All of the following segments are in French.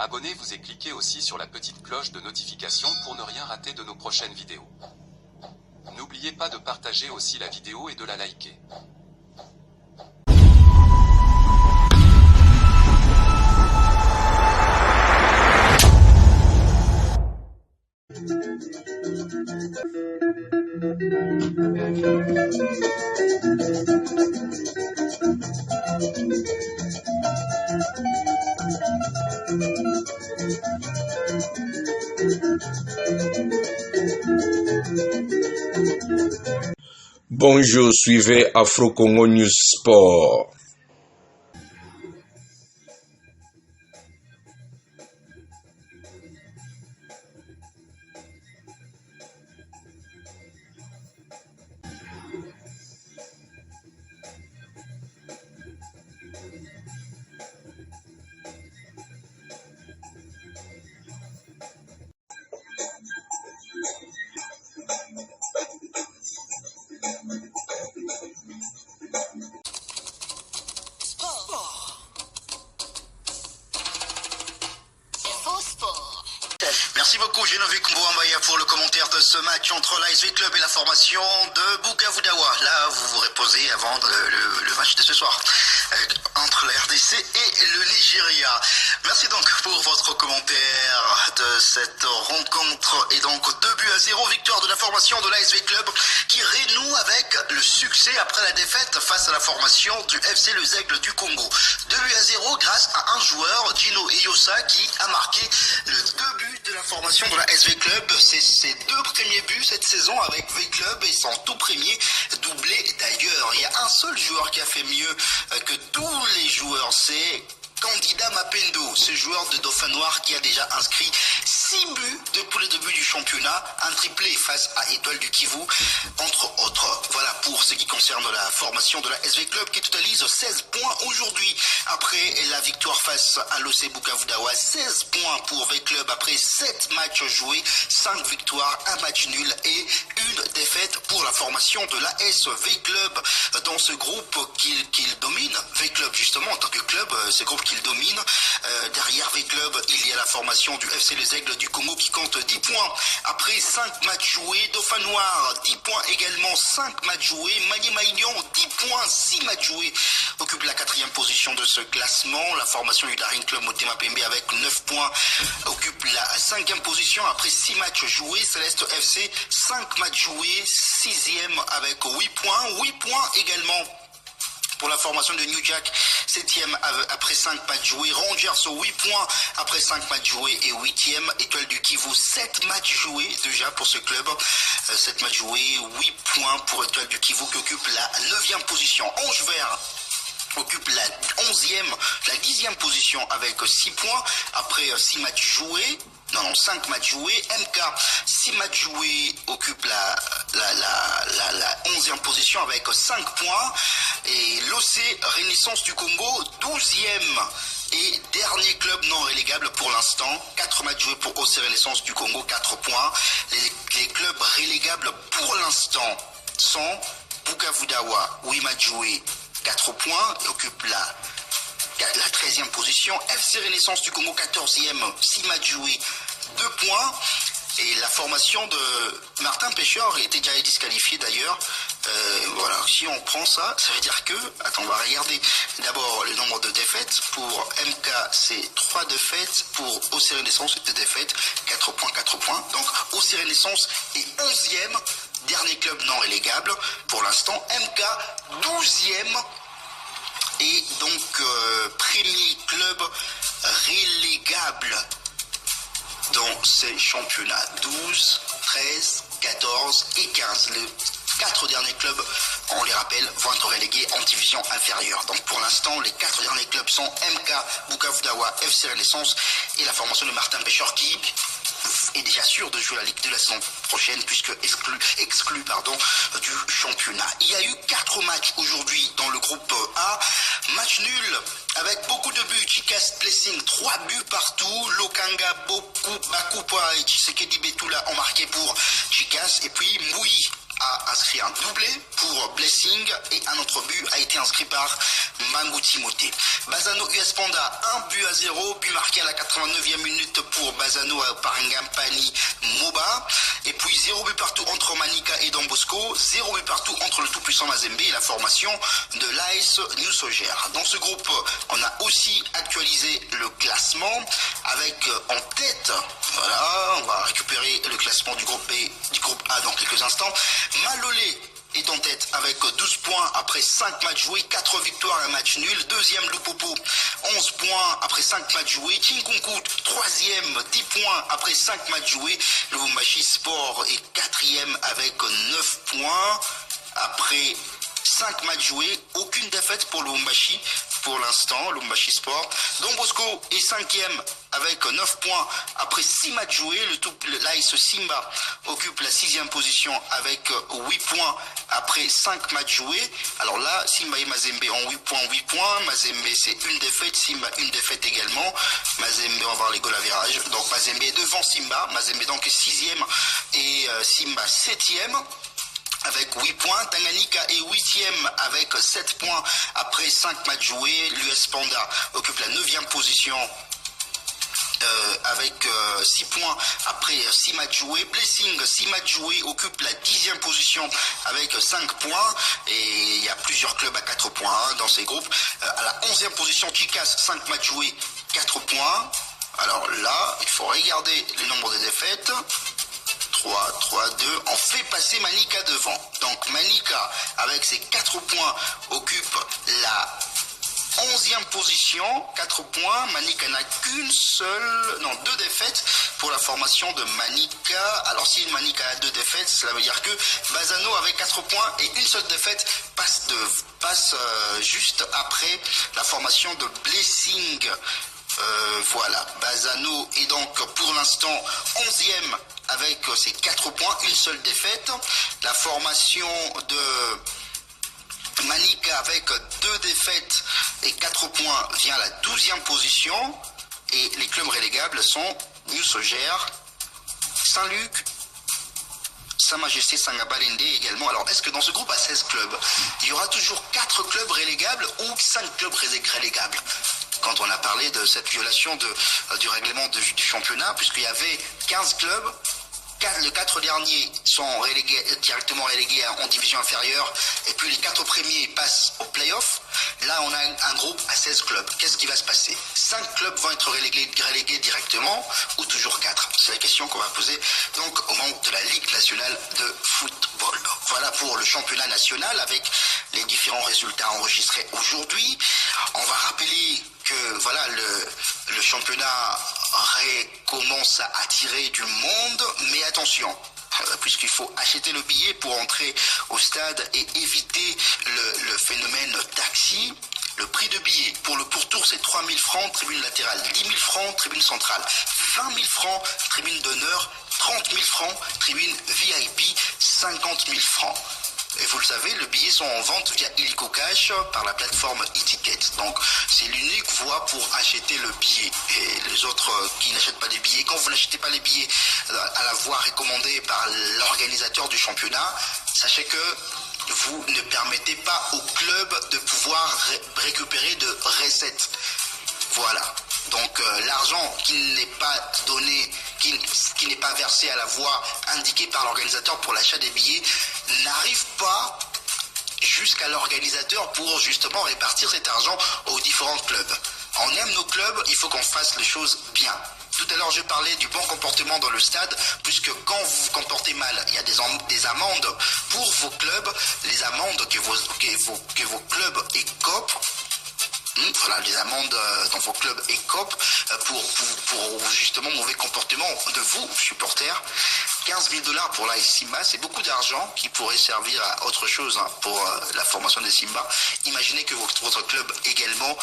Abonnez-vous et cliquez aussi sur la petite cloche de notification pour ne rien rater de nos prochaines vidéos. N'oubliez pas de partager aussi la vidéo et de la liker. Bonjour, suivez Afro Congo News Sport. Merci beaucoup Genovic Mbouambaya pour le commentaire de ce match entre l'ASV Club et la formation de Bukavu Dawa. Là, vous vous reposez avant le match de ce soir entre la RDC et le Nigeria. Merci donc pour votre commentaire de cette rencontre. Et donc 2-0, victoire de la formation de l'ASV Club qui renoue avec le succès après la défaite face à la formation du FC Les Aigles du Congo. 2-0 grâce à un joueur, Gino Eyosa, qui a marqué le 2 buts de la formation de la SV Club. C'est ses 2 premiers buts cette saison avec V Club et son tout premier doublé d'ailleurs. Il y a un seul joueur qui a fait mieux que tous les joueurs, c'est Candida Mapendo, ce joueur de Dauphin Noir qui a déjà inscrit 6 buts depuis le début du championnat, un triplé face à Étoile du Kivu, entre autres. Voilà pour ce qui concerne la formation de la SV Club qui totalise 16 points aujourd'hui. Après la victoire face à l'OC Bukavu Dawa, 16 points pour V Club après 7 matchs joués, 5 victoires, 1 match nul et une défaite pour la formation de la SV Club. Dans ce groupe qu'il domine, V Club justement en tant que club, ce groupe qu'il domine, derrière V Club, il y a la formation du FC Les Aigles du Congo qui compte 10 points après 5 matchs joués, Dauphin Noir 10 points également, 5 matchs joués, Maniema-Union 10 points, 6 matchs joués, occupe la 4e position de ce classement. La formation du Daring Club Motema Pembe avec 9 points occupe la 5e position après 6 matchs joués. Céleste FC 5 matchs joués, 6e avec 8 points, 8 points également pour la formation de New Jack, 7e après 5 matchs joués. Rangers 8 points après 5 matchs joués et 8e. Étoile du Kivu, 7 matchs joués déjà pour ce club. 7 matchs joués, 8 points pour Étoile du Kivu qui occupe la 9e position. Ange Vert occupe la 11e, la 10e position avec 6 points après 6 matchs joués. Non, 5 matchs joués. MK, 6 matchs joués, occupe la 11e position avec 5 points. Et l'OC Renaissance du Congo, 12e et dernier club non relégable pour l'instant. 4 matchs joués pour OC Renaissance du Congo, 4 points. Les clubs relégables pour l'instant sont Bukavu Dawa, 8 matchs joués, 4 points, et occupe la 13e position. FC Renaissance du Congo, 14e, 6 matchs joués, 2 points. Et la formation de Martin Pêcheur était déjà disqualifiée d'ailleurs. Voilà, si on prend ça, ça veut dire que, attends, on va regarder d'abord le nombre de défaites. Pour MK, c'est 3 défaites. Pour OC Renaissance, 2 défaites, 4 points, 4 points. Donc, OC Renaissance est 11e, dernier club non relégable. Pour l'instant, MK, 12e. Et donc, premier club relégable dans ces championnats. 12, 13, 14 et 15. Les 4 derniers clubs, on les rappelle, vont être relégués en division inférieure. Donc pour l'instant, les 4 derniers clubs sont MK, Bukavu Dawa, FC Renaissance et la formation de Martin Pêcheur qui est déjà sûr de jouer la Ligue de la saison prochaine puisque exclu du championnat. Il y a eu 4 matchs aujourd'hui dans le groupe A. Match nul avec beaucoup de buts. Chikas Blessing, 3 buts partout. Lokanga, Bakupa et Tshisekedi Betula ont marqué pour Chikas. Et puis Mouy a inscrit un doublé pour Blessing et un autre but a été inscrit par Mbangu Timothée. Bazano US Panda 1-0, but marqué à la 89e minute pour Bazano par Ngampani Moba. Et puis 0 but partout entre Manika et Don Bosco, 0 but partout entre le tout-puissant Mazembe et la formation de l'AS Nusogère. Dans ce groupe, on a aussi actualisé le classement avec en tête, voilà, on va récupérer le classement du groupe B, du groupe A dans quelques instants. Malolé est en tête avec 12 points après 5 matchs joués, 4 victoires et un match nul. Deuxième, Lupopo, 11 points après 5 matchs joués. Chinkunku, troisième, 10 points après 5 matchs joués. Lubumbashi Sport est quatrième avec 9 points après 5 matchs joués. Aucune défaite pour Lubumbashi pour l'instant, Lubumbashi Sport. Don Bosco est cinquième avec 9 points après 6 matchs joués. L'AS Simba occupe la 6e position avec 8 points après 5 matchs joués. Alors là, Simba et Mazembe ont 8 points. Mazembe, c'est une défaite. Simba, une défaite également. Mazembe, on va voir les goals à virage. Donc Mazembe est devant Simba. Mazembe donc est 6e et Simba 7e. Avec 8 points, Tanganyika est 8e avec 7 points après 5 matchs joués. L'US Panda occupe la 9e position avec 6 points après 6 matchs joués. Blessing, 6 matchs joués, occupe la 10e position avec 5 points. Et il y a plusieurs clubs à 4 points dans ces groupes. À la 11e position, Chicas, 5 matchs joués, 4 points. Alors là, il faut regarder le nombre de défaites. 3, 2, on fait passer Manika devant. Donc Manika, avec ses 4 points, occupe la 11e position, 4 points. Manika n'a deux défaites pour la formation de Manika. Alors si Manika a 2 défaites, cela veut dire que Bazano avec 4 points et une seule défaite passe juste après la formation de Blessing. Voilà, Bazano est donc pour l'instant 11e avec ses 4 points, une seule défaite. La formation de Manika avec 2 défaites et 4 points vient à la 12e position. Et les clubs relégables sont Nusogère, Saint-Luc, Sa Majesté Sangabalende également. Alors est-ce que dans ce groupe à 16 clubs, il y aura toujours 4 clubs relégables ou 5 clubs relégables? Quand on a parlé de cette violation du règlement du championnat, puisqu'il y avait 15 clubs, les 4 derniers sont directement relégués en division inférieure, et puis les 4 premiers passent au play-off. Là, on a un groupe à 16 clubs. Qu'est-ce qui va se passer? 5 clubs vont être relégués directement, ou toujours 4? C'est la question qu'on va poser donc au moment de la Ligue nationale de football. Voilà pour le championnat national avec les différents résultats enregistrés aujourd'hui. On va rappeler que voilà, le championnat recommence à attirer du monde, mais attention, puisqu'il faut acheter le billet pour entrer au stade et éviter le phénomène taxi. Le prix de billet pour le pourtour, c'est 3 000 francs, tribune latérale, 10 000 francs, tribune centrale, 20 000 francs, tribune d'honneur, 30 000 francs, tribune VIP, 50 000 francs. Et vous le savez, les billets sont en vente via Illico Cash par la plateforme e-ticket. Donc c'est l'unique voie pour acheter le billet. Et les autres qui n'achètent pas des billets, quand vous n'achetez pas les billets à la voie recommandée par l'organisateur du championnat, sachez que vous ne permettez pas au club de pouvoir récupérer de recettes. Voilà. Donc l'argent qui n'est pas donné, qui n'est pas versé à la voie indiquée par l'organisateur pour l'achat des billets, n'arrive pas jusqu'à l'organisateur pour justement répartir cet argent aux différents clubs. On aime nos clubs, il faut qu'on fasse les choses bien. Tout à l'heure, j'ai parlé du bon comportement dans le stade, puisque quand vous vous comportez mal, il y a des amendes pour vos clubs, les amendes que vos clubs écopent. Voilà, les amendes dans vos clubs écopent pour justement mauvais comportement de vous, supporters. 15 000 $ pour l'AS Simba, c'est beaucoup d'argent qui pourrait servir à autre chose pour la formation des Simba. Imaginez que votre club également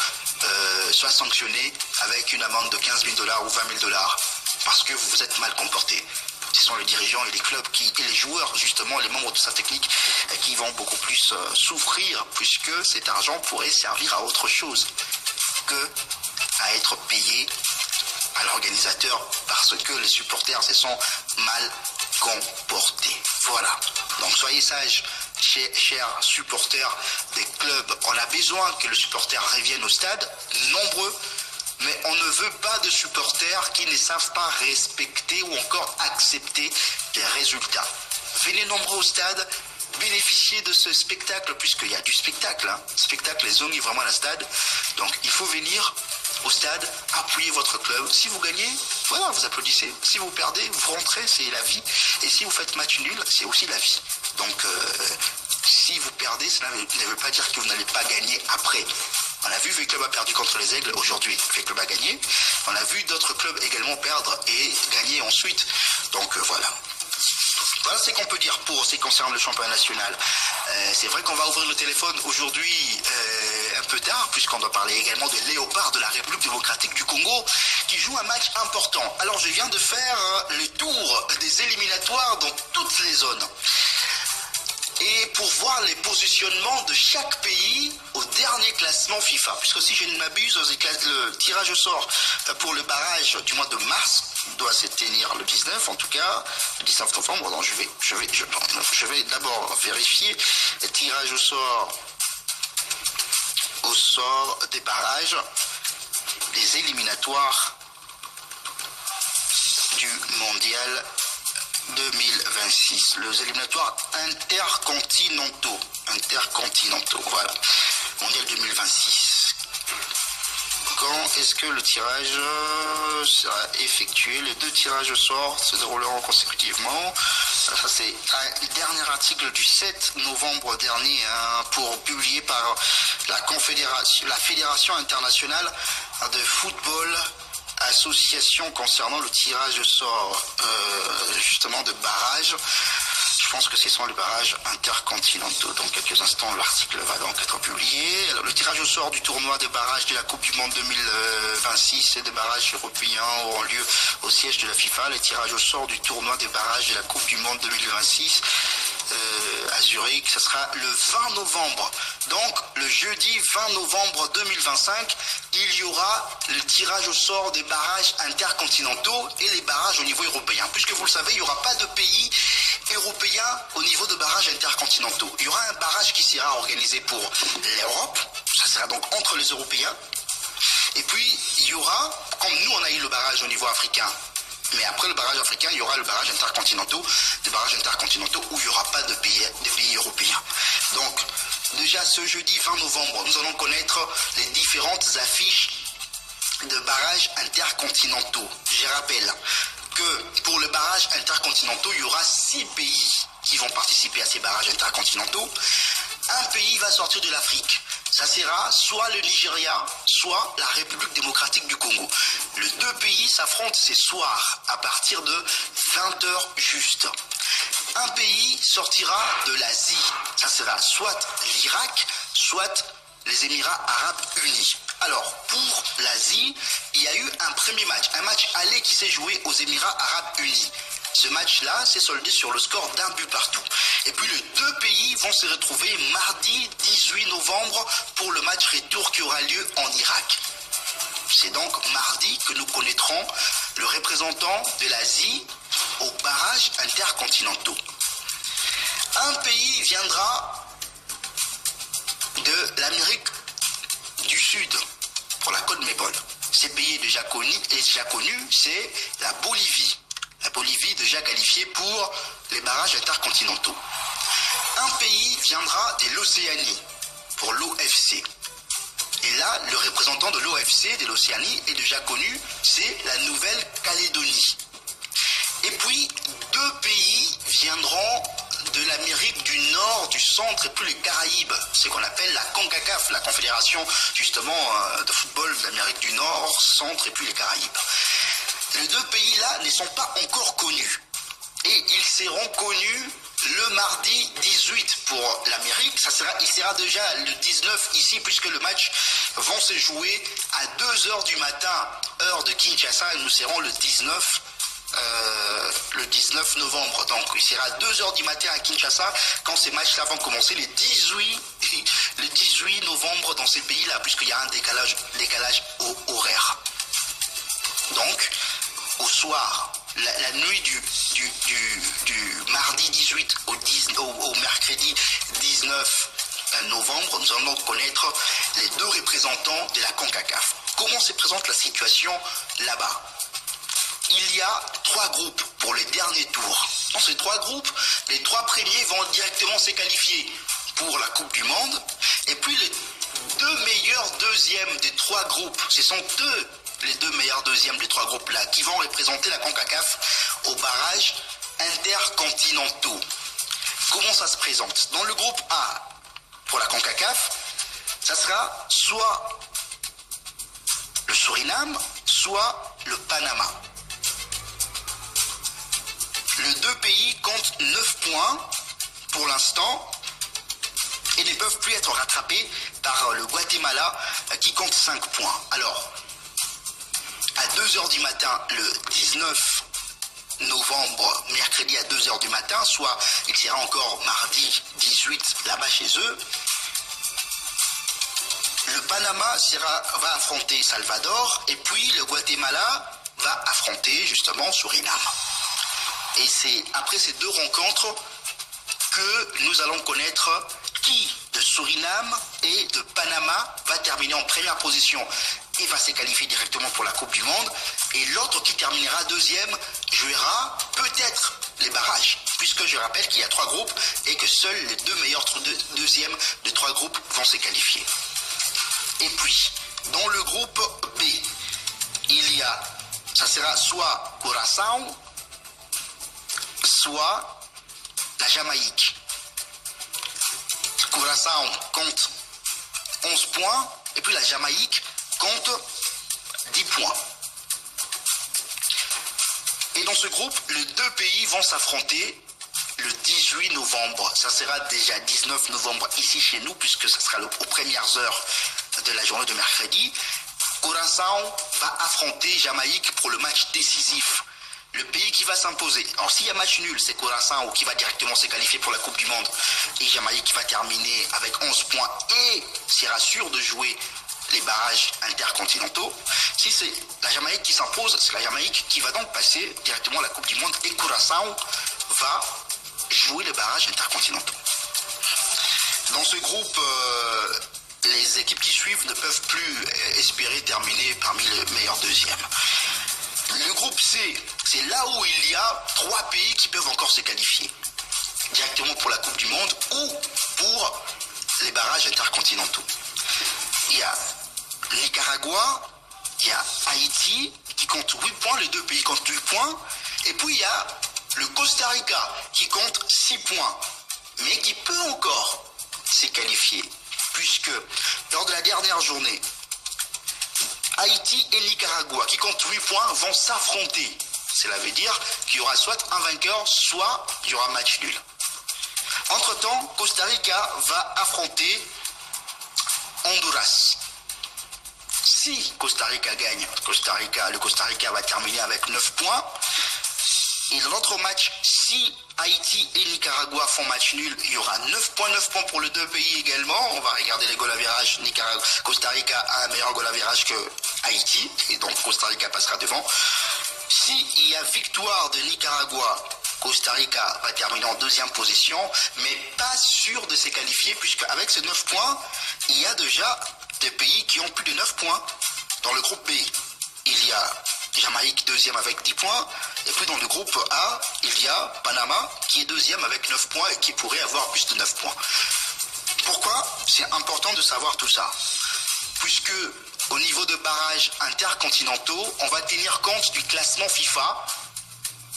soit sanctionné avec une amende de 15 000 $ ou 20 000 $ parce que vous vous êtes mal comporté. Ce sont les dirigeants et les clubs et les joueurs, justement, les membres de sa technique, qui vont beaucoup plus souffrir, puisque cet argent pourrait servir à autre chose que à être payé à l'organisateur, parce que les supporters se sont mal comporter. Voilà. Donc soyez sages, chers supporters des clubs. On a besoin que le supporter revienne au stade, nombreux, mais on ne veut pas de supporters qui ne savent pas respecter ou encore accepter les résultats. Venez nombreux au stade, bénéficiez de ce spectacle, puisqu'il y a du spectacle. Spectacle, les ongues vraiment à la stade. Donc il faut venir au stade, appuyer votre club. Si vous gagnez, voilà, vous applaudissez. Si vous perdez, vous rentrez, c'est la vie. Et si vous faites match nul, c'est aussi la vie. Donc si vous perdez, cela ne veut pas dire que vous n'allez pas gagner après. On a vu le club a perdu contre les Aigles aujourd'hui, le club a gagné. On a vu d'autres clubs également perdre et gagner ensuite. Donc voilà. Voilà ce qu'on peut dire pour ce qui concerne le championnat national. C'est vrai qu'on va ouvrir le téléphone aujourd'hui un peu tard, puisqu'on doit parler également des Léopards de la République démocratique du Congo, qui jouent un match important. Alors je viens de faire le tour des éliminatoires dans toutes les zones. Et pour voir les positionnements de chaque pays au dernier classement FIFA. Puisque si je ne m'abuse, le tirage au sort pour le barrage du mois de mars doit se tenir le 19, en tout cas, le 19 novembre. Donc je vais d'abord vérifier le tirage au sort des barrages, des éliminatoires du mondial 2026, les éliminatoires intercontinentaux, voilà, mondial 2026. Quand est-ce que le tirage sera effectué? Les deux tirages au sort se dérouleront consécutivement. Ça, c'est un dernier article du 7 novembre dernier, publié par la Fédération internationale de football, association concernant le tirage au sort justement de barrages. Je pense que ce sont les barrages intercontinentaux. Dans quelques instants, l'article va donc être publié. Alors, le tirage au sort du tournoi de barrages de la Coupe du Monde 2026 et des barrages européens auront lieu au siège de la FIFA. Les tirages au sort du tournoi des barrages de la Coupe du Monde 2026 à Zurich, ce sera le 20 novembre. Donc, le jeudi 20 novembre 2025, il y aura le tirage au sort des barrages intercontinentaux et les barrages au niveau européen. Puisque vous le savez, il n'y aura pas de pays européens au niveau de barrages intercontinentaux. Il y aura un barrage qui sera organisé pour l'Europe, ça sera donc entre les Européens. Et puis, il y aura, comme nous on a eu le barrage au niveau africain, mais après le barrage africain, il y aura le barrage intercontinentaux, des barrages intercontinentaux où il n'y aura pas de pays européens. Donc, déjà ce jeudi 20 novembre, nous allons connaître les différentes affiches de barrages intercontinentaux. Je rappelle que pour le barrage intercontinentaux, il y aura 6 pays qui vont participer à ces barrages intercontinentaux. Un pays va sortir de l'Afrique. Ça sera soit le Nigeria, soit la République démocratique du Congo. Les deux pays s'affrontent ce soir à partir de 20h juste. Un pays sortira de l'Asie. Ça sera soit l'Irak, soit les Émirats arabes unis. Alors, pour l'Asie, il y a eu un premier match, un match aller qui s'est joué aux Émirats arabes unis. Ce match-là s'est soldé sur le score d'un but partout. Et puis les deux pays vont se retrouver mardi 18 novembre pour le match retour qui aura lieu en Irak. C'est donc mardi que nous connaîtrons le représentant de l'Asie aux barrages intercontinentaux. Un pays viendra de l'Amérique du Sud pour la Côte Mébol. Ce pays est déjà connu, c'est la Bolivie. La Bolivie déjà qualifiée pour les barrages intercontinentaux. Un pays viendra de l'Océanie pour l'OFC. Et là, le représentant de l'OFC, de l'Océanie, est déjà connu, c'est la Nouvelle-Calédonie. Et puis, 2 pays viendront de l'Amérique du Nord, du Centre et puis les Caraïbes, ce qu'on appelle la CONCACAF, la Confédération justement de football d'Amérique du Nord, Centre et puis les Caraïbes. Les 2 pays-là ne sont pas encore connus. Et ils seront connus le mardi 18 pour l'Amérique. Il sera déjà le 19 ici, puisque le match va se jouer à 2h du matin, heure de Kinshasa, et nous serons le 19 novembre. Donc il sera 2h du matin à Kinshasa quand ces matchs-là vont commencer le 18 novembre dans ces pays-là, puisqu'il y a un décalage horaire. Donc, au soir la nuit du mardi 18 au mercredi 19 novembre, nous allons connaître les deux représentants de la CONCACAF. Comment se présente la situation là-bas? Il y a 3 groupes pour les derniers tours. Dans ces 3 groupes, les 3 premiers vont directement se qualifier pour la Coupe du Monde. Et puis les 2 meilleurs deuxièmes des 3 groupes, ce sont les 2 meilleurs deuxièmes des 3 groupes-là qui vont représenter la CONCACAF au barrage intercontinentaux. Comment ça se présente? Dans le groupe A, pour la CONCACAF, ça sera soit le Suriname, soit le Panama. Les 2 pays comptent 9 points pour l'instant et ne peuvent plus être rattrapés par le Guatemala qui compte 5 points. Alors, à 2h du matin, le 19 novembre, mercredi à 2h du matin, soit il sera encore mardi 18 là-bas chez eux, le Panama va affronter Salvador et puis le Guatemala va affronter justement Suriname. Et c'est après ces 2 rencontres que nous allons connaître qui de Suriname et de Panama va terminer en première position et va se qualifier directement pour la Coupe du Monde. Et l'autre qui terminera deuxième jouera peut-être les barrages, puisque je rappelle qu'il y a 3 groupes et que seuls les 2 meilleurs deuxièmes de 3 groupes vont se qualifier. Et puis, dans le groupe B, ça sera soit Curaçao, soit la Jamaïque. Curaçao compte 11 points et puis la Jamaïque compte 10 points. Et dans ce groupe, les 2 pays vont s'affronter le 18 novembre. Ça sera déjà 19 novembre ici chez nous puisque ça sera aux premières heures de la journée de mercredi. Curaçao va affronter Jamaïque pour le match décisif. Le pays qui va s'imposer. Alors s'il y a match nul, c'est Curaçao qui va directement se qualifier pour la Coupe du Monde. Et Jamaïque qui va terminer avec 11 points et sera sûr de jouer les barrages intercontinentaux. Si c'est la Jamaïque qui s'impose, c'est la Jamaïque qui va donc passer directement à la Coupe du Monde et Curaçao va jouer les barrages intercontinentaux. Dans ce groupe, les équipes qui suivent ne peuvent plus espérer terminer parmi les meilleurs deuxièmes. Le groupe C, c'est là où il y a 3 pays qui peuvent encore se qualifier directement pour la Coupe du Monde ou pour les barrages intercontinentaux. Il y a Nicaragua, il y a Haïti qui compte 8 points, les 2 pays comptent 8 points, et puis il y a le Costa Rica qui compte 6 points, mais qui peut encore se qualifier, puisque lors de la dernière journée, Haïti et Nicaragua, qui comptent 8 points, vont s'affronter. Cela veut dire qu'il y aura soit un vainqueur, soit il y aura match nul. Entre-temps, Costa Rica va affronter Honduras. Si Costa Rica gagne, le Costa Rica va terminer avec 9 points. Et dans l'autre match, si Haïti et Nicaragua font match nul, il y aura 9 points pour les 2 pays également. On va regarder les goal average. Costa Rica a un meilleur goal average que Haïti, et donc Costa Rica passera devant. S'il y a victoire de Nicaragua, Costa Rica va terminer en 2e position, mais pas sûr de se qualifier, puisque avec ces 9 points, il y a déjà des pays qui ont plus de 9 points. Dans le groupe B, il y a Jamaïque 2e avec 10 points. Et puis dans le groupe A, il y a Panama qui est 2e avec 9 points et qui pourrait avoir plus de 9 points. Pourquoi c'est important de savoir tout ça? Puisque au niveau de barrages intercontinentaux, on va tenir compte du classement FIFA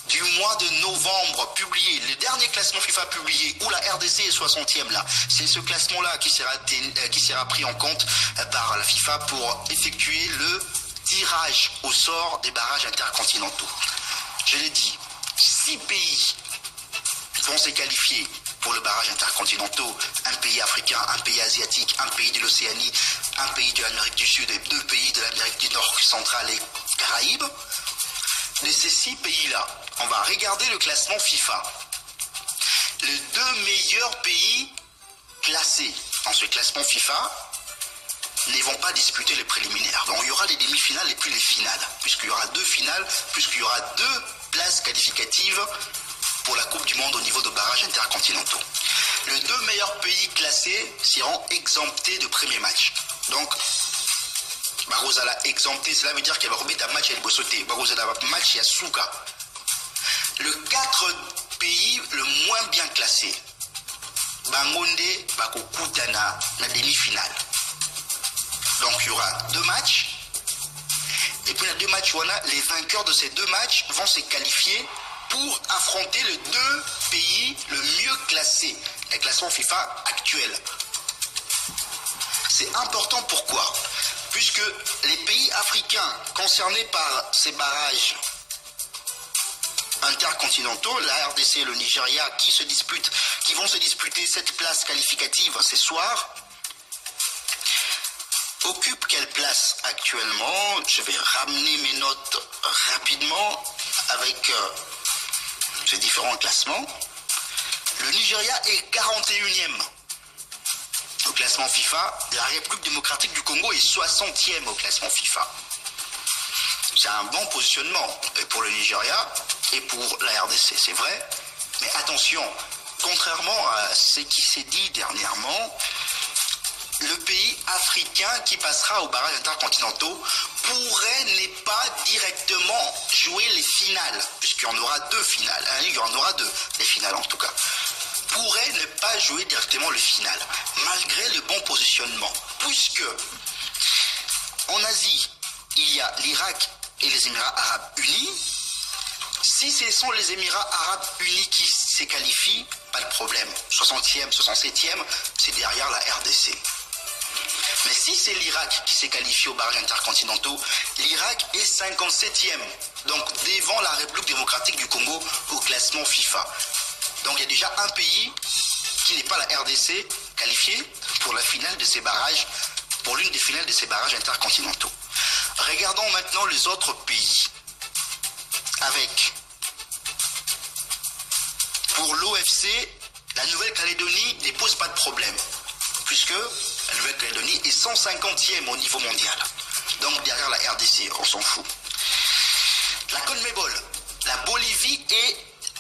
du mois de novembre publié, le dernier classement FIFA publié, où la RDC est 60e là. C'est ce classement-là qui sera pris en compte par la FIFA pour effectuer le tirage au sort des barrages intercontinentaux. Je l'ai dit, 6 pays vont se qualifier pour le barrage intercontinentaux, un pays africain, un pays asiatique, un pays de l'Océanie, un pays de l'Amérique du Sud et 2 pays de l'Amérique du Nord, centrale et Caraïbes. De ces 6 pays-là, on va regarder le classement FIFA. Les 2 meilleurs pays classés dans ce classement FIFA ne vont pas disputer les préliminaires. Donc il y aura les demi-finales et puis les finales, puisqu'il y aura 2 finales, puisqu'il y aura 2 places qualificatives pour la Coupe du Monde au niveau de barrages intercontinentaux. Les 2 meilleurs pays classés seront exemptés de premier match. Donc, Barozala exempté, cela veut dire qu'il va remettre un match à l'Ibosoté. Barozala match à Souka. Le 4 pays le moins bien classé, Bangonde Bakokutana, la demi-finale. Donc il y aura 2 matchs. Et puis les 2 matchs, les vainqueurs de ces 2 matchs vont se qualifier pour affronter les 2 pays le mieux classés, les classements FIFA actuels. C'est important pourquoi? Puisque les pays africains concernés par ces barrages intercontinentaux, la RDC et le Nigeria qui vont se disputer cette place qualificative ce soir, occupent quelle place actuellement? Je vais ramener mes notes rapidement avec ces différents classements. Le Nigeria est 41e au classement FIFA. La République démocratique du Congo est 60e au classement FIFA. C'est un bon positionnement pour le Nigeria et pour la RDC, c'est vrai. Mais attention, contrairement à ce qui s'est dit dernièrement, le pays africain qui passera aux barrages intercontinentaux pourrait ne pas directement jouer les finales, puisqu'il y en aura 2 finales. Il y en aura 2, les finales en tout cas. Pourrait ne pas jouer directement les finales, malgré le bon positionnement. Puisque en Asie, il y a l'Irak et les Émirats Arabes Unis. Si ce sont les Émirats Arabes Unis qui se qualifient, pas de problème. 60e, 67e, c'est derrière la RDC. Mais si c'est l'Irak qui s'est qualifié aux barrages intercontinentaux, l'Irak est 57e, donc devant la République démocratique du Congo au classement FIFA. Donc il y a déjà un pays qui n'est pas la RDC qualifié pour la finale de ces barrages, pour l'une des finales de ces barrages intercontinentaux. Regardons maintenant les autres pays. Avec, pour l'OFC, la Nouvelle-Calédonie ne pose pas de problème, puisque la Nouvelle-Calédonie est 150e au niveau mondial. Donc derrière la RDC, on s'en fout. La CONMEBOL, la Bolivie est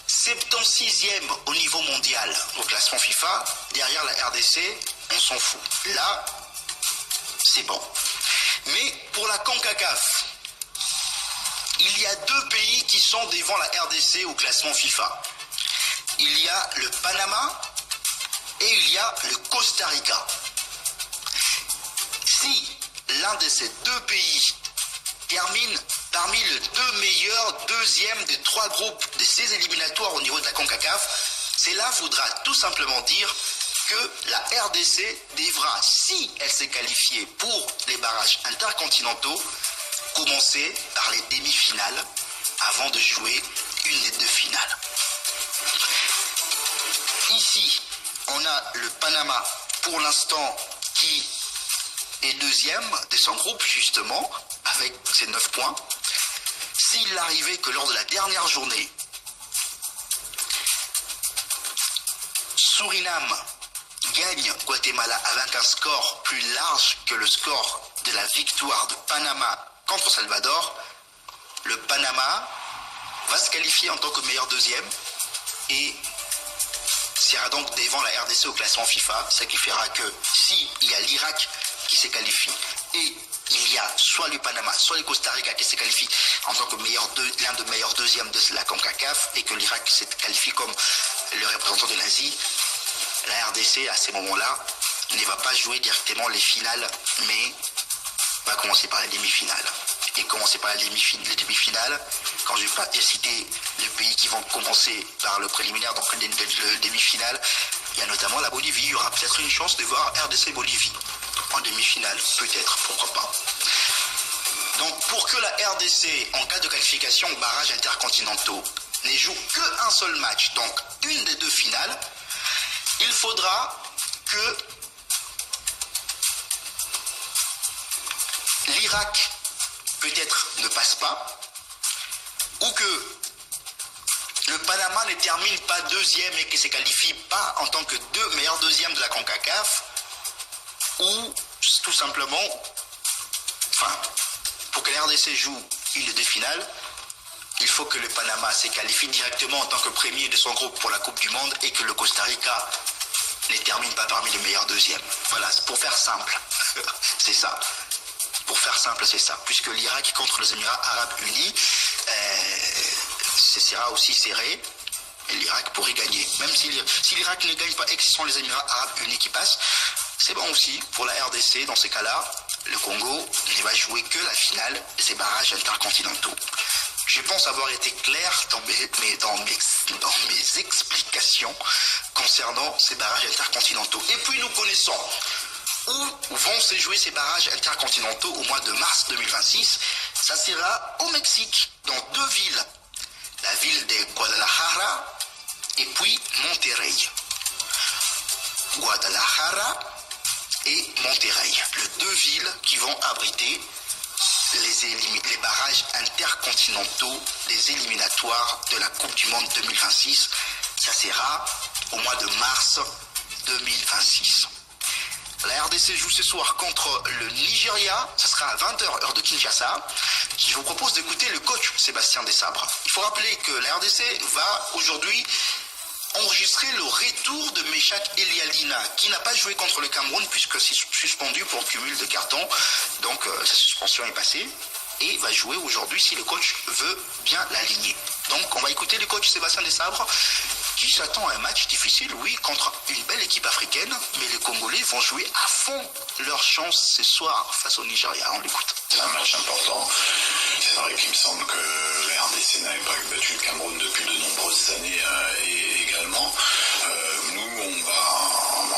76e au niveau mondial au classement FIFA. Derrière la RDC, on s'en fout. Là, c'est bon. Mais pour la CONCACAF, il y a 2 pays qui sont devant la RDC au classement FIFA. Il y a le Panama et il y a le Costa Rica. Si l'un de ces 2 pays termine parmi les 2 meilleurs deuxièmes des 3 groupes de ces éliminatoires au niveau de la CONCACAF, cela voudra tout simplement dire que la RDC devra, si elle s'est qualifiée pour les barrages intercontinentaux, commencer par les demi-finales avant de jouer une des 2 finales. Ici, on a le Panama pour l'instant qui est 2e de son groupe justement avec ses 9 points. S'il arrivait que lors de la dernière journée, Suriname gagne Guatemala avec un score plus large que le score de la victoire de Panama contre Salvador, le Panama va se qualifier en tant que meilleur deuxième et sera donc devant la RDC au classement FIFA, ce qui fera que s'il y a l'Irak qui se qualifie et il y a soit le Panama, soit le Costa Rica qui se qualifie en tant que l'un des meilleurs deuxièmes de la CONCACAF et que l'Irak se qualifie comme le représentant de l'Asie, la RDC à ces moments-là ne va pas jouer directement les finales, mais va commencer par les demi-finales. Et commencer par les demi-finales, quand je ne vais pas citer les pays qui vont commencer par le préliminaire, donc le demi-finale, il y a notamment la Bolivie. Il y aura peut-être une chance de voir RDC-Bolivie en demi-finale, peut-être, pourquoi pas. Donc pour que la RDC, en cas de qualification aux barrages intercontinentaux, ne joue qu'un seul match, donc une des 2 finales, il faudra que l'Irak peut-être ne passe pas, ou que le Panama ne termine pas deuxième et qu'il ne se qualifie pas en tant que meilleurs deuxièmes de la CONCACAF, ou tout simplement, pour que la RDC joue une des 2 finales, il faut que le Panama se qualifie directement en tant que premier de son groupe pour la Coupe du Monde et que le Costa Rica ne termine pas parmi les meilleurs deuxièmes. Voilà, pour faire simple, c'est ça. Pour faire simple, c'est ça. Puisque l'Irak contre les Émirats Arabes Unis, ce sera aussi serré. Et l'Irak pourrait gagner. Même si l'Irak ne gagne pas et que ce sont les Émirats Arabes Unis qui passent, c'est bon aussi pour la RDC. Dans ces cas-là, le Congo ne va jouer que la finale de ces barrages intercontinentaux. Je pense avoir été clair dans mes explications concernant ces barrages intercontinentaux. Et puis nous connaissons où vont se jouer ces barrages intercontinentaux au mois de mars 2026. Ça sera au Mexique, dans 2 villes. La ville de Guadalajara et puis Monterrey. Guadalajara et Monterrey. Les 2 villes qui vont abriter les barrages intercontinentaux des éliminatoires de la Coupe du Monde 2026. Ça sera au mois de mars 2026. La RDC joue ce soir contre le Nigeria. Ça sera à 20h, heure de Kinshasa. Je vous propose d'écouter le coach Sébastien Desabre. Il faut rappeler que la RDC va aujourd'hui enregistrer le retour de Meshak Elialina, qui n'a pas joué contre le Cameroun puisque c'est suspendu pour cumul de cartons. Donc sa suspension est passée et va jouer aujourd'hui si le coach veut bien l'aligner. Donc on va écouter le coach Sébastien Desabre qui s'attend à un match difficile, oui, contre une belle équipe africaine, mais les Congolais vont jouer à fond leur chance ce soir face au Nigeria. On l'écoute. C'est un match important. C'est vrai qu'il me semble que la RDC n'avait pas battu le Cameroun depuis de nombreuses années et également. Nous, on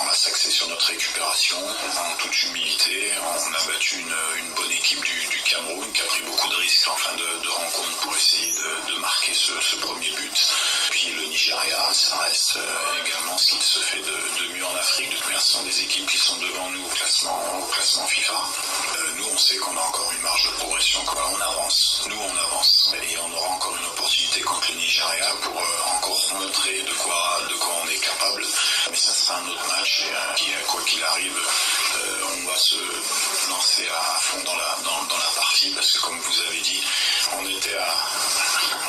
va s'axer sur notre récupération en toute humilité. On a battu une bonne équipe du Cameroun qui a pris beaucoup de risques en fin de rencontre pour essayer de marquer ce premier but. Puis le Nigeria, ça reste également ce qui se fait de mieux en Afrique. De toute manière, ce sont des équipes qui sont devant nous au classement FIFA. Nous, on sait qu'on a encore une marge de progression. On avance. Nous, on avance. Et on aura encore une opportunité contre le Nigeria pour encore montrer de quoi on est capable. Mais ça sera un autre match et quoi qu'il arrive, on va se lancer à fond dans la partie parce que comme vous avez dit, on était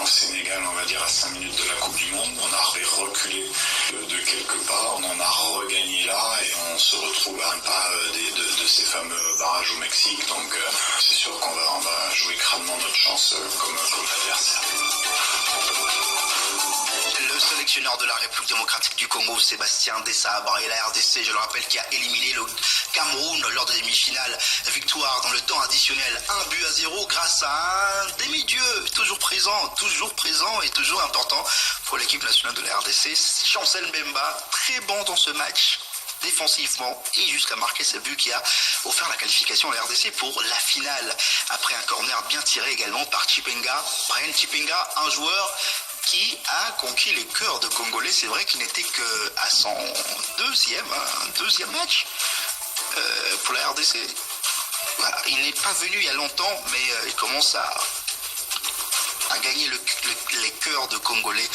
au Sénégal, on va dire à 5 minutes de la Coupe du Monde, on a reculé de quelque part, on en a regagné là et on se retrouve à un pas de ces fameux barrages au Mexique, donc c'est sûr qu'on va jouer crânement notre chance comme adversaire. Le sélectionneur de la République démocratique du Congo, Sébastien Desabre, et la RDC, je le rappelle, qui a éliminé le Cameroun lors des demi-finales. Victoire dans le temps additionnel, 1-0 grâce à un demi-dieu, toujours présent et toujours important pour l'équipe nationale de la RDC. Chancel Mbemba, très bon dans ce match, défensivement, et jusqu'à marquer ce but qui a offert la qualification à la RDC pour la finale. Après un corner bien tiré également par Chipenga. Brian Chipenga, un joueur qui a conquis les cœurs de Congolais. C'est vrai qu'il n'était qu'à son deuxième match pour la RDC. Voilà. Il n'est pas venu il y a longtemps, mais il commence à gagner les cœurs de Congolais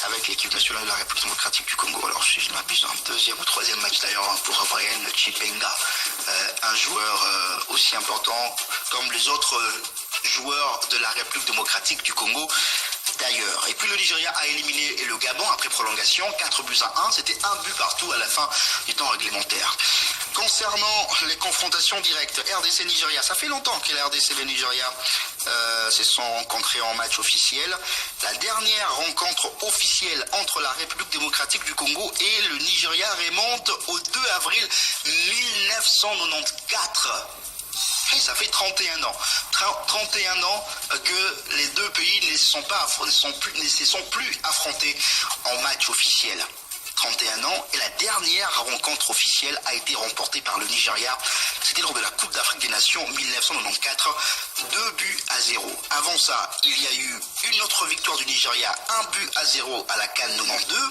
avec l'équipe nationale de la République démocratique du Congo. Alors si je m'abuse, un 2e ou 3e match d'ailleurs pour Brian Chipenga, un joueur aussi important comme les autres joueurs de la République démocratique du Congo d'ailleurs. Et puis le Nigeria a éliminé le Gabon après prolongation, 4-1, c'était 1 but partout à la fin du temps réglementaire. Concernant les confrontations directes, RDC-Nigeria, ça fait longtemps que la RDC et le Nigeria se sont rencontrés en match officiel. La dernière rencontre officielle entre la République démocratique du Congo et le Nigeria remonte au 2 avril 1994. Et ça fait 31 ans. 31 ans que les deux pays ne se sont plus affrontés en match officiel. 31 ans, et la dernière rencontre officielle a été remportée par le Nigeria. C'était lors de la Coupe d'Afrique des Nations 1994, 2-0. Avant ça, il y a eu une autre victoire du Nigeria, 1-0 à la CAN 92.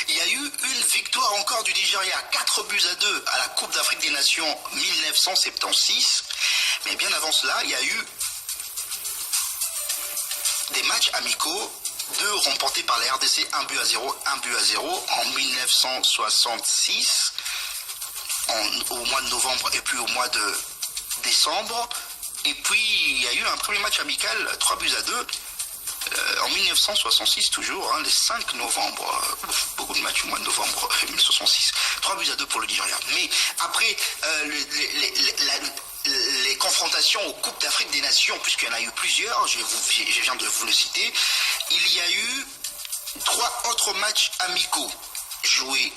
Il y a eu une victoire encore du Nigeria, 4-2 à la Coupe d'Afrique des Nations 1976. Mais bien avant cela, il y a eu des matchs amicaux, 2 remportés par la RDC, 1-0 en 1966, au mois de novembre et puis au mois de décembre. Et puis il y a eu un premier match amical, 3-2, En 1966 toujours, le 5 novembre, beaucoup de matchs au mois de novembre 1966, 3-2 pour le Nigeria. Mais après les confrontations aux Coupes d'Afrique des Nations, puisqu'il y en a eu plusieurs, je viens de vous le citer, il y a eu 3 autres matchs amicaux joués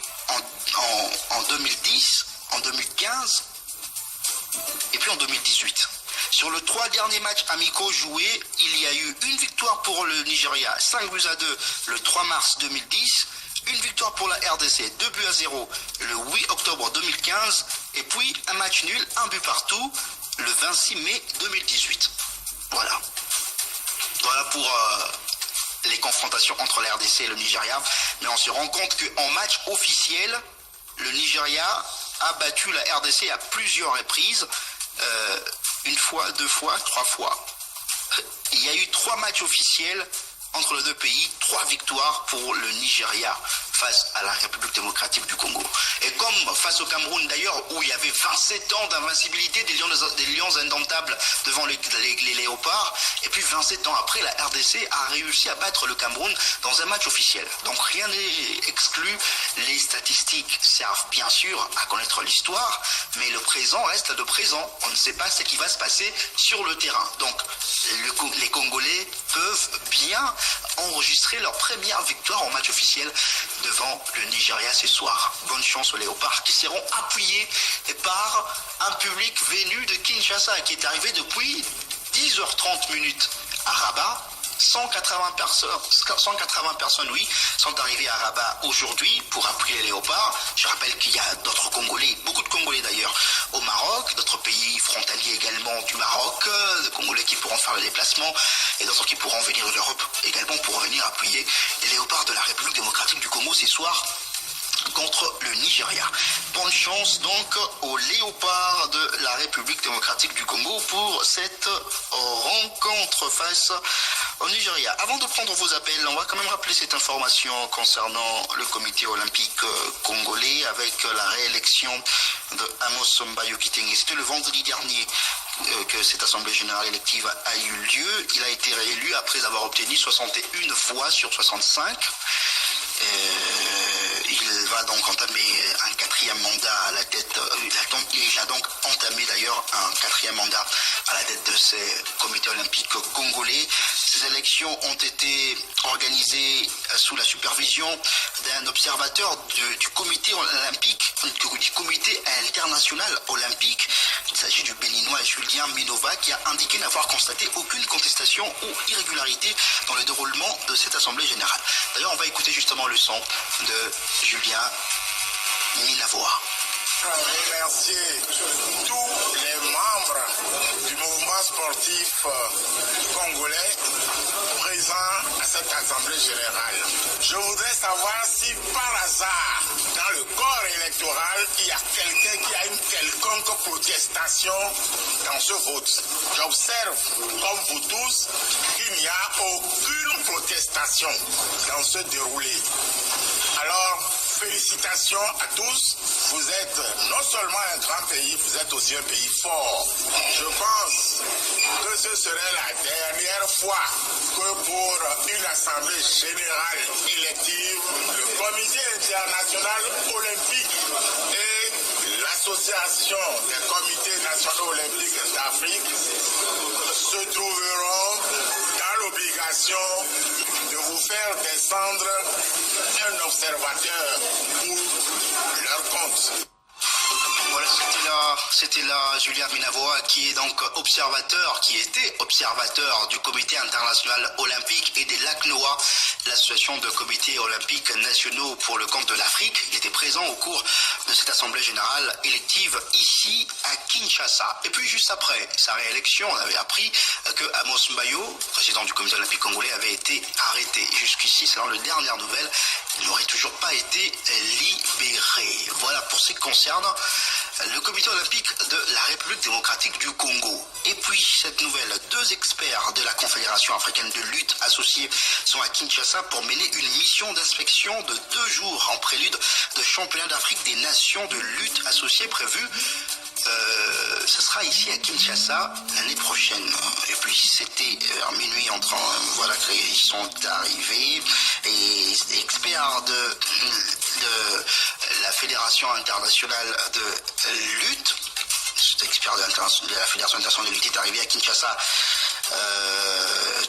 en 2010, en 2015 et puis en 2018. Sur les 3 derniers matchs amicaux joués, il y a eu une victoire pour le Nigeria, 5-2 le 3 mars 2010, une victoire pour la RDC, 2-0 le 8 octobre 2015, et puis un match nul, 1 but partout, le 26 mai 2018. Voilà. Voilà pour les confrontations entre la RDC et le Nigeria. Mais on se rend compte qu'en match officiel, le Nigeria a battu la RDC à plusieurs reprises. 1 fois, 2 fois, 3 fois. Il y a eu 3 matchs officiels entre les deux pays, 3 victoires pour le Nigeria face à la République démocratique du Congo. Et comme face au Cameroun d'ailleurs, où il y avait 27 ans d'invincibilité des lions indomptables devant les léopards, et puis 27 ans après, la RDC a réussi à battre le Cameroun dans un match officiel. Donc rien n'est exclu, les statistiques servent bien sûr à connaître l'histoire, mais le présent reste le présent. On ne sait pas ce qui va se passer sur le terrain. Donc les Congolais peuvent bien enregistrer leur première victoire en match officiel devant le Nigeria ce soir. Bonne chance aux léopards qui seront appuyés par un public venu de Kinshasa qui est arrivé depuis 10h30 à Rabat. 180 personnes, oui, sont arrivées à Rabat aujourd'hui pour appuyer les léopards. Je rappelle qu'il y a d'autres Congolais, beaucoup de Congolais d'ailleurs, au Maroc, d'autres pays frontaliers également du Maroc, de Congolais qui pourront faire le déplacement et d'autres qui pourront venir de l'Europe également pour venir appuyer les léopards de la République démocratique du Congo ce soir contre le Nigeria. Bonne chance donc aux léopards de la République démocratique du Congo pour cette rencontre face au Nigeria. Avant de prendre vos appels, on va quand même rappeler cette information concernant le comité olympique congolais avec la réélection de Amos Mbayo Kitenge. C'était le vendredi dernier que cette assemblée générale élective a eu lieu. Il a été réélu après avoir obtenu 61 voix sur 65. Il va donc entamer un 4e mandat à la tête, il a donc entamé d'ailleurs un 4e mandat à la tête de ce comité olympique congolais. Ces élections ont été organisées sous la supervision d'un observateur du comité olympique, du comité international olympique. Il s'agit du Béninois Julien Minova qui a indiqué n'avoir constaté aucune contestation ou irrégularité dans le déroulement de cette assemblée générale. D'ailleurs, on va écouter justement le son de Julien Minavoa. Remercier tous les membres du mouvement sportif congolais présents à cette assemblée générale. Je voudrais savoir si par hasard, dans le corps électoral, il y a quelqu'un qui a une quelconque protestation dans ce vote. J'observe, comme vous tous, qu'il n'y a aucune protestation dans ce déroulé. Alors, félicitations à tous. Vous êtes non seulement un grand pays, vous êtes aussi un pays fort. Je pense que ce serait la dernière fois que pour une assemblée générale élective, le Comité international olympique et l'Association des comités nationaux olympiques d'Afrique se trouveront dans l'obligation de vous faire descendre un observateur pour leur compte. Voilà, c'était là Julien Minavoa qui est donc qui était observateur du comité international olympique et des LACNOA, l'association de comités olympiques nationaux pour le compte de l'Afrique. Il était présent au cours de cette assemblée générale élective ici à Kinshasa. Et puis juste après sa réélection, on avait appris que Amos Mbayo, président du comité olympique congolais, avait été arrêté. Jusqu'ici, selon les dernières nouvelles, n'aurait toujours pas été libéré. Voilà pour ce qui concerne le comité olympique de la République démocratique du Congo. Et puis, cette nouvelle, 2 experts de la Confédération africaine de lutte associés sont à Kinshasa pour mener une mission d'inspection de 2 jours en prélude de championnat d'Afrique des nations de lutte associées prévu. Ce sera ici à Kinshasa l'année prochaine. Et puis c'était à minuit voilà qu'ils sont arrivés et des experts de la Fédération internationale de lutte, cet expert de la Fédération internationale de lutte est arrivé à Kinshasa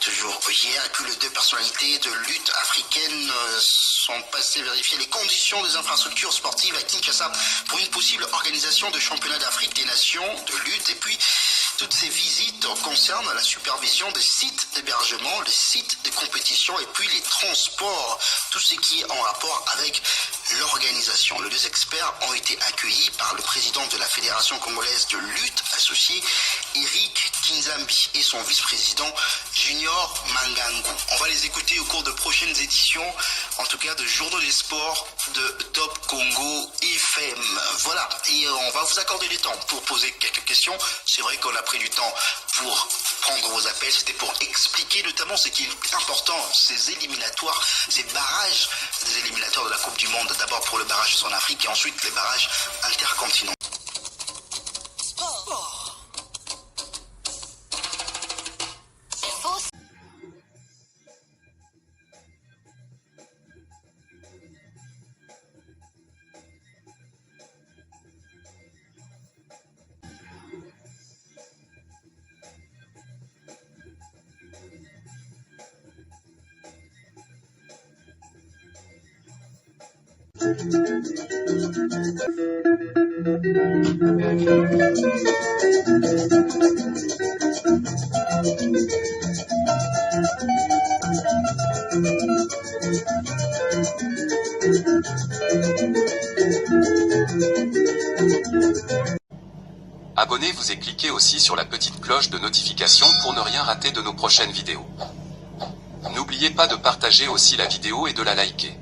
toujours hier, et puis les 2 personnalités de lutte africaines sont passées vérifier les conditions des infrastructures sportives à Kinshasa pour une possible organisation de championnat d'Afrique des nations de lutte. Et puis toutes ces visites concernent la supervision des sites d'hébergement, les sites de compétition et puis les transports, tout ce qui est en rapport avec l'organisation. Les 2 experts ont été accueillis par le président de la Fédération congolaise de lutte associée, Eric Kinzambi, et son vice-président Junior Mangangu. On va les écouter au cours de prochaines éditions, en tout cas de Journaux des Sports de Top Congo FM. Voilà, et on va vous accorder du temps pour poser quelques questions. C'est vrai qu'on a pris du temps pour prendre vos appels, c'était pour expliquer notamment ce qui est important, ces éliminatoires, ces barrages des éliminatoires de la Coupe du Monde, d'abord pour le barrage en Afrique et ensuite les barrages intercontinentaux. Abonnez-vous et cliquez aussi sur la petite cloche de notification pour ne rien rater de nos prochaines vidéos. N'oubliez pas de partager aussi la vidéo et de la liker.